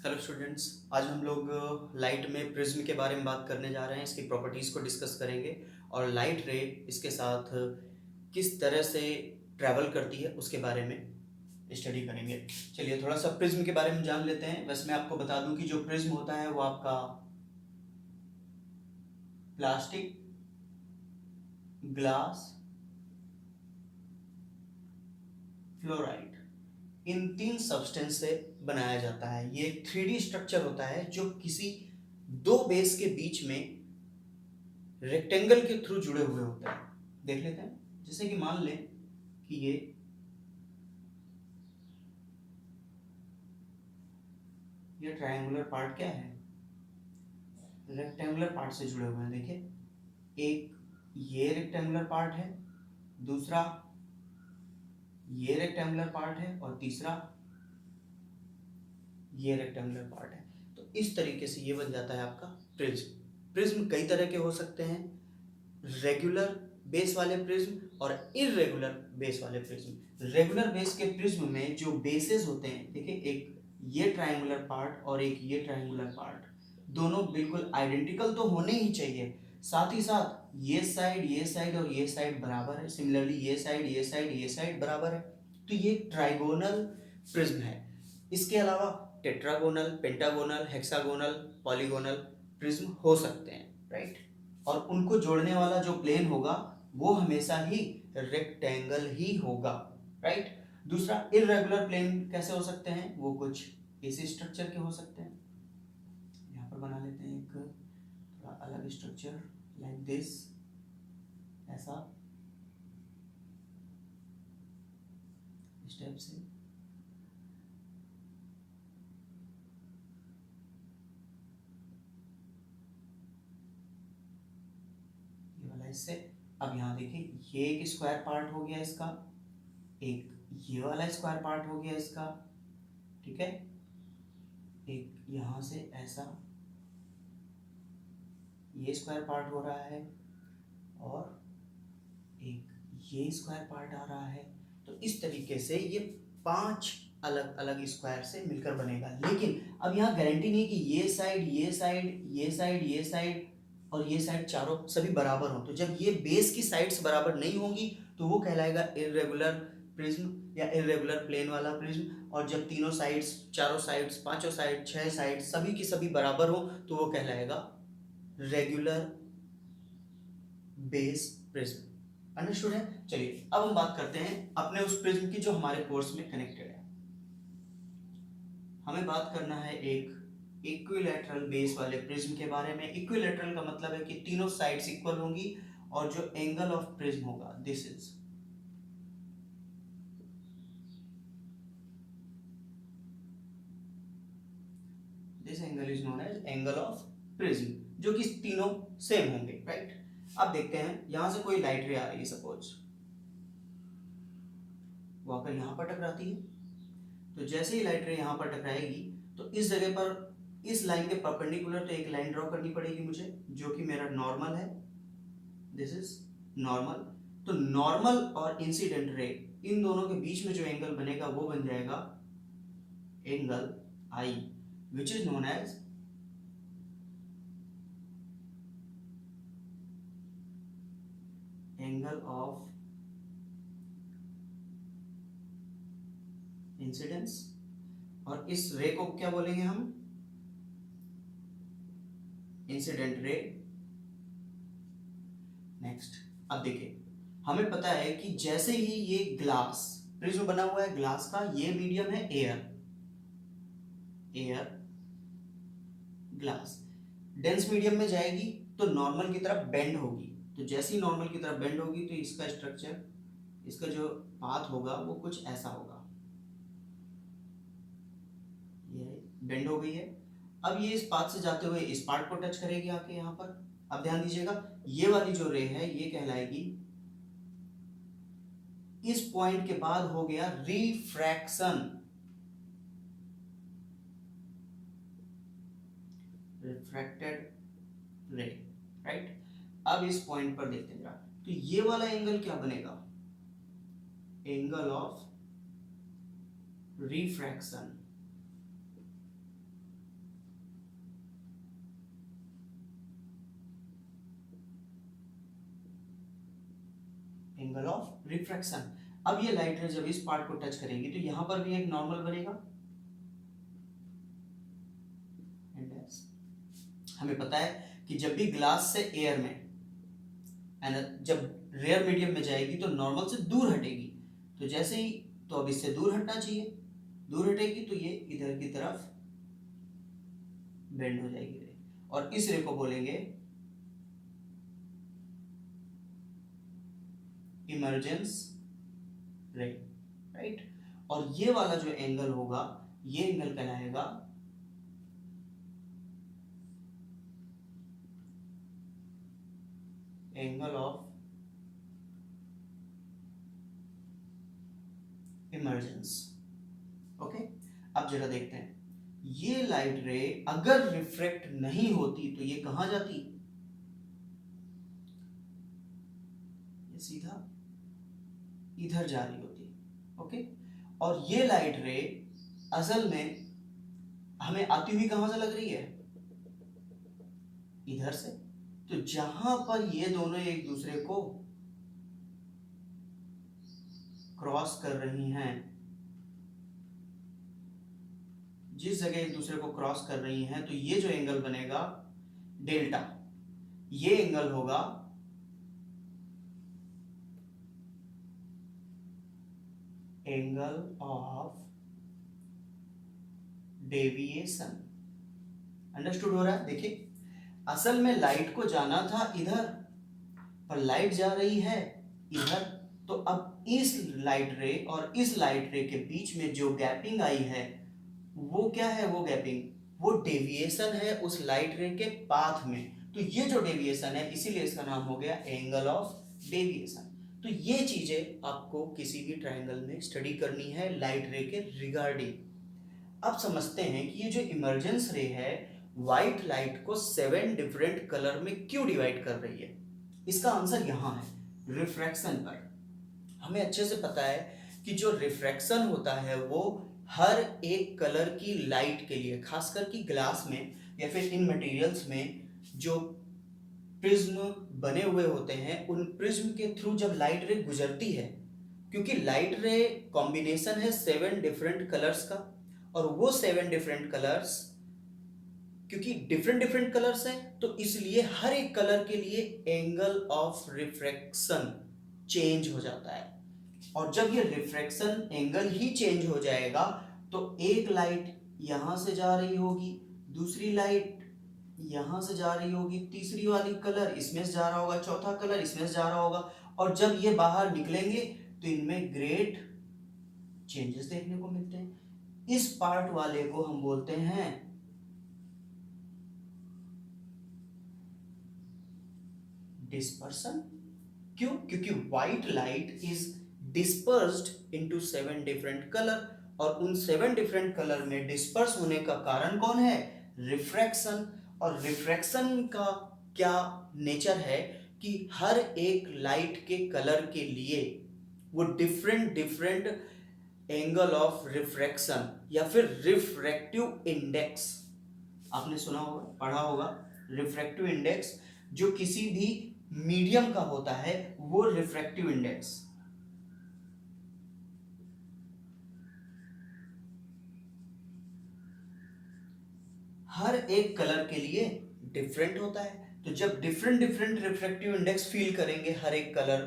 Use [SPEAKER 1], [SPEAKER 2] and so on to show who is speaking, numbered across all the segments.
[SPEAKER 1] Hello students, आज हम लोग लाइट में प्रिज्म के बारे में बात करने जा रहे हैं। इसकी प्रॉपर्टीज़ को डिस्कस करेंगे और लाइट रे इसके साथ किस तरह से ट्रैवल करती है उसके बारे में स्टडी करेंगे। चलिए थोड़ा सा प्रिज्म के बारे में जान लेते हैं। वैसे मैं आपको बता दूं कि जो प्रिज्म होता है वो आपका प्लास्टिक, ग्लास, फ्लोराइड, इन तीन सब्सटेंस से बनाया जाता है। ये एक 3D स्ट्रक्चर होता है जो किसी दो बेस के बीच में रेक्टेंगल के थ्रू जुड़े हुए होते हैं। देख लेते हैं, जैसे कि मान लें कि ये ट्रायंगुलर पार्ट क्या है, रेक्टेंगुलर पार्ट से जुड़े हुए हैं। देखिए, एक ये रेक्टेंगुलर पार्ट है, दूसरा ये रेक्टेंगुलर पार्ट है और तीसरा ये रेक्टेंगुलर पार्ट है। तो इस तरीके से ये बन जाता है आपका प्रिज्म। प्रिज्म कई तरह के हो सकते हैं, रेगुलर बेस वाले प्रिज्म और इरेगुलर बेस वाले प्रिज्म। रेगुलर बेस के प्रिज्म में जो बेसेस होते हैं, देखिए एक ये ट्रायंगुलर पार्ट और एक ये ट्रायंगुलर पार्ट, दोनों बिल्कुल आइडेंटिकल तो होने ही चाहिए। साथ ही साथ ये साइड और ये साइड बराबर है। सिमिलरली ये साइड बराबर है। तो ये ट्राइगोनल प्रिज्म है। इसके अलावा tetragonal, pentagonal, hexagonal, polygonal prism हो सकते हैं, राइट। और उनको जोड़ने वाला जो प्लेन होगा वो हमेशा ही रेक्टेंगल ही होगा, राइट। दूसरा, इरेगुलर प्लेन कैसे हो सकते हैं, वो कुछ इसी स्ट्रक्चर के हो सकते हैं। यहाँ पर बना लेते हैं एक थोड़ा अलग स्ट्रक्चर, लाइक दिस, ऐसा स्टेप से। ये वाला इससे। अब यहाँ देखिए, ये एक स्क्वायर पार्ट हो गया इसका, एक ये वाला स्क्वायर पार्ट हो गया इसका, ठीक है। एक यहाँ से ऐसा ये स्क्वायर पार्ट हो रहा है और एक ये स्क्वायर पार्ट आ रहा है। तो इस तरीके से ये 5 अलग अलग स्क्वायर से मिलकर बनेगा। लेकिन अब यहाँ गारंटी नहीं कि ये साइड ये साइड ये साइड ये साइड और ये साइड चारों सभी बराबर हो। तो जब ये बेस की साइड्स बराबर नहीं होंगी तो वो कहलाएगा इरेगुलर प्रिज्म या इरेगुलर प्लेन वाला प्रिज्म। और जब तीनों साइड्स, चारों साइड्स, पांचों साइड, 6 साइड सभी की सभी बराबर हो तो वो कहलाएगा रेगुलर बेस प्रिज्म। अंडरस्टूड है। चलिए अब हम बात करते हैं अपने उस प्रिज्म की जो हमारे कोर्स में कनेक्टेड है। हमें बात करना है एक इक्विलैटरल बेस वाले प्रिज्म के बारे में। इक्विलैटरल का मतलब है कि तीनों साइड्स इक्वल होंगी और जो एंगल ऑफ प्रिज्म होगा, this angle is known as angle of prism, जो कि तीनों सेम होंगे, राइट। अब देखते हैं, यहां से कोई लाइट रे आ रही है, सपोज वो आकर यहां पर टकराती है। तो जैसे ही लाइट रे यहाँ पर टकराएगी तो इस जगह पर इस लाइन के परपेंडिकुलर तो एक लाइन ड्रॉ करनी पड़ेगी मुझे, जो कि मेरा नॉर्मल है। This is normal. तो नॉर्मल और इंसिडेंट रे, इन दोनों के बीच में जो एंगल बनेगा वो बन जाएगा angle I, which is known as angle of incidence. और इस रे को क्या बोलेंगे हम, इंसिडेंट रे। नेक्स्ट, अब देखिए, हमें पता है कि जैसे ही ये ग्लास प्रिज्म बना हुआ है ग्लास का, ये मीडियम है air, air glass dense medium में जाएगी तो नॉर्मल की तरफ बेंड होगी। तो जैसे ही नॉर्मल की तरफ बेंड होगी तो इसका स्ट्रक्चर, इसका जो पाथ होगा वो कुछ ऐसा होगा। ये बेंड हो गई है। अब ये इस पाथ से जाते हुए इस पार्ट को टच करेगी आके यहाँ पर। अब ध्यान दीजिएगा, ये वाली जो रे है ये कहलाएगी, इस पॉइंट के बाद हो गया रिफ्रैक्शन, रिफ्रैक्टेड रे, राइट। अब इस पॉइंट पर देखते हैं, तो ये वाला एंगल क्या बनेगा, angle of refraction. Angle of refraction. अब ये लाइट रे जब इस पार्ट को टच करेगी तो यहां पर भी एक नॉर्मल बनेगा। हमें पता है कि जब भी ग्लास से एयर में जब रेयर मीडियम में जाएगी तो नॉर्मल से दूर हटेगी, तो जैसे ही तो अब इससे दूर हटना चाहिए, दूर हटेगी तो ये इधर की तरफ बेंड हो जाएगी रे, और इस रे को बोलेंगे इमर्जेंस रे, राइट। और ये वाला जो एंगल होगा ये एंगल कहलाएगा एंगल ऑफ इमर्जेंस। ओके, अब जरा देखते हैं, ये लाइट रे अगर रिफ्रैक्ट नहीं होती तो ये कहां जाती, ये सीधा इधर जा रही होती। ओके, और ये लाइट रे असल में हमें आती हुई कहां से लग रही है, इधर से। तो जहां पर ये दोनों एक दूसरे को क्रॉस कर रही हैं, जिस जगह एक दूसरे को क्रॉस कर रही हैं, तो ये जो एंगल बनेगा डेल्टा, ये एंगल होगा एंगल ऑफ डेविएशन। अंडरस्टूड हो रहा है? देखिए, असल में लाइट को जाना था इधर, पर लाइट जा रही है इधर, तो अब इस लाइट रे और इस लाइट रे के बीच में जो गैपिंग आई है वो क्या है, वो गैपिंग, वो डेविएशन है उस लाइट रे के पाथ में। तो ये जो डेविएशन है इसीलिए इसका नाम हो गया एंगल ऑफ डेविएशन। तो ये चीजें आपको किसी भी ट्रायंगल में स्टडी करनी है लाइट रे के रिगार्डिंग। अब समझते हैं कि ये जो इमर्जेंस रे है व्हाइट लाइट को 7 डिफरेंट कलर में क्यों डिवाइड कर रही है। इसका आंसर यहां है, रिफ्रैक्शन पर। हमें अच्छे से पता है कि जो रिफ्रैक्शन होता है वो हर एक कलर की लाइट के लिए, खासकर कि ग्लास में या फिर इन मटेरियल्स में जो प्रिज्म बने हुए होते हैं, उन प्रिज्म के थ्रू जब लाइट रे गुजरती है, क्योंकि लाइट रे कॉम्बिनेशन है 7 डिफरेंट कलर्स का, और वो 7 डिफरेंट कलर्स क्योंकि डिफरेंट डिफरेंट कलर्स हैं तो इसलिए हर एक कलर के लिए एंगल ऑफ रिफ्रैक्शन चेंज हो जाता है। और जब ये रिफ्रैक्शन एंगल ही चेंज हो जाएगा तो एक लाइट यहां से जा रही होगी, दूसरी लाइट यहां से जा रही होगी, तीसरी वाली कलर इसमें से जा रहा होगा, चौथा कलर इसमें से जा रहा होगा, और जब ये बाहर निकलेंगे तो इनमें ग्रेट चेंजेस देखने को मिलते हैं। इस पार्ट वाले को हम बोलते हैं डिस्पर्सन। क्यों? क्योंकि white light is dispersed into 7 different colour, और उन 7 डिफरेंट कलर में डिस्पर्स होने का कारण कौन है, रिफ्रैक्शन। और रिफ्रैक्शन का क्या नेचर है कि हर एक लाइट के कलर के लिए वो different different angle of refraction या फिर रिफ्रैक्टिव इंडेक्स, आपने सुना होगा, पढ़ा होगा, रिफ्रैक्टिव इंडेक्स जो किसी भी मीडियम का होता है वो रिफ्रैक्टिव इंडेक्स हर एक कलर के लिए डिफरेंट होता है। तो जब different different refractive index feel करेंगे हर एक कलर,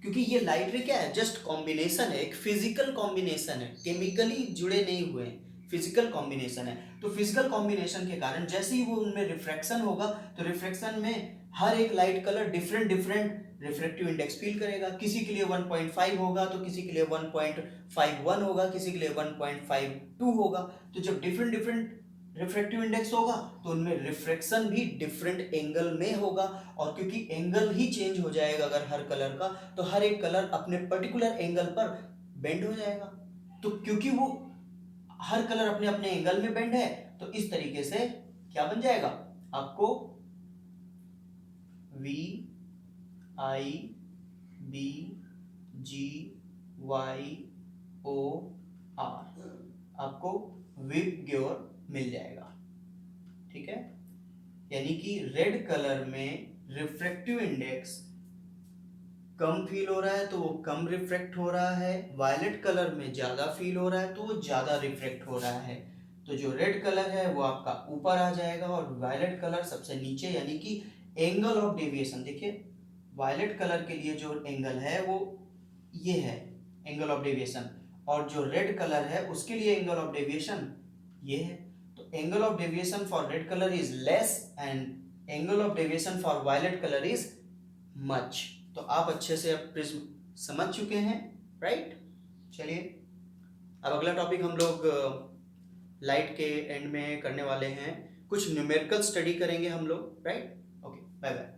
[SPEAKER 1] क्योंकि ये लाइट रे क्या है, जस्ट कॉम्बिनेशन है, एक फिजिकल कॉम्बिनेशन है, केमिकली जुड़े नहीं हुए हैं, फिजिकल कॉम्बिनेशन है। तो फिजिकल कॉम्बिनेशन के कारण जैसे ही वो उनमें रिफ्रैक्शन होगा तो रिफ्रैक्शन में हर एक light colour different different refractive index feel करेगा। किसी के लिए 1.5 होगा तो किसी के लिए 1.51 होगा, किसी के लिए 1.52 होगा। तो जब डिफरेंट डिफरेंट रिफ्रैक्टिव इंडेक्स होगा तो उनमें रिफ्रैक्शन भी डिफरेंट एंगल में होगा, और क्योंकि एंगल ही चेंज हो जाएगा अगर हर कलर का, तो हर एक कलर अपने पर्टिकुलर एंगल पर बेंड हो जाएगा। तो क्योंकि वो हर कलर अपने अपने एंगल में बेंड है तो इस तरीके से क्या बन जाएगा, आपको V I B G Y O R, आपको विबग्योर मिल जाएगा। ठीक है, यानी कि रेड कलर में रिफ्रैक्टिव इंडेक्स कम फील हो रहा है तो वो कम रिफ्रैक्ट हो रहा है, वायलेट कलर में ज़्यादा फील हो रहा है तो वो ज़्यादा रिफ्रैक्ट हो रहा है। तो जो रेड कलर है वो आपका ऊपर आ जाएगा और वायलेट कलर सबसे नीचे, यानी कि एंगल ऑफ डेविएशन देखिए, वायलेट कलर के लिए जो एंगल है वो ये है एंगल ऑफ डेविएशन, और जो रेड कलर है उसके लिए एंगल ऑफ डेविएशन ये है। तो angle of deviation for red colour is less and angle of deviation for violet colour is much. तो आप अच्छे से अब प्रिज्म समझ चुके हैं, राइट। चलिए अब अगला टॉपिक हम लोग लाइट के एंड में करने वाले हैं, कुछ न्यूमेरिकल स्टडी करेंगे हम लोग, राइट। Okay, bye bye.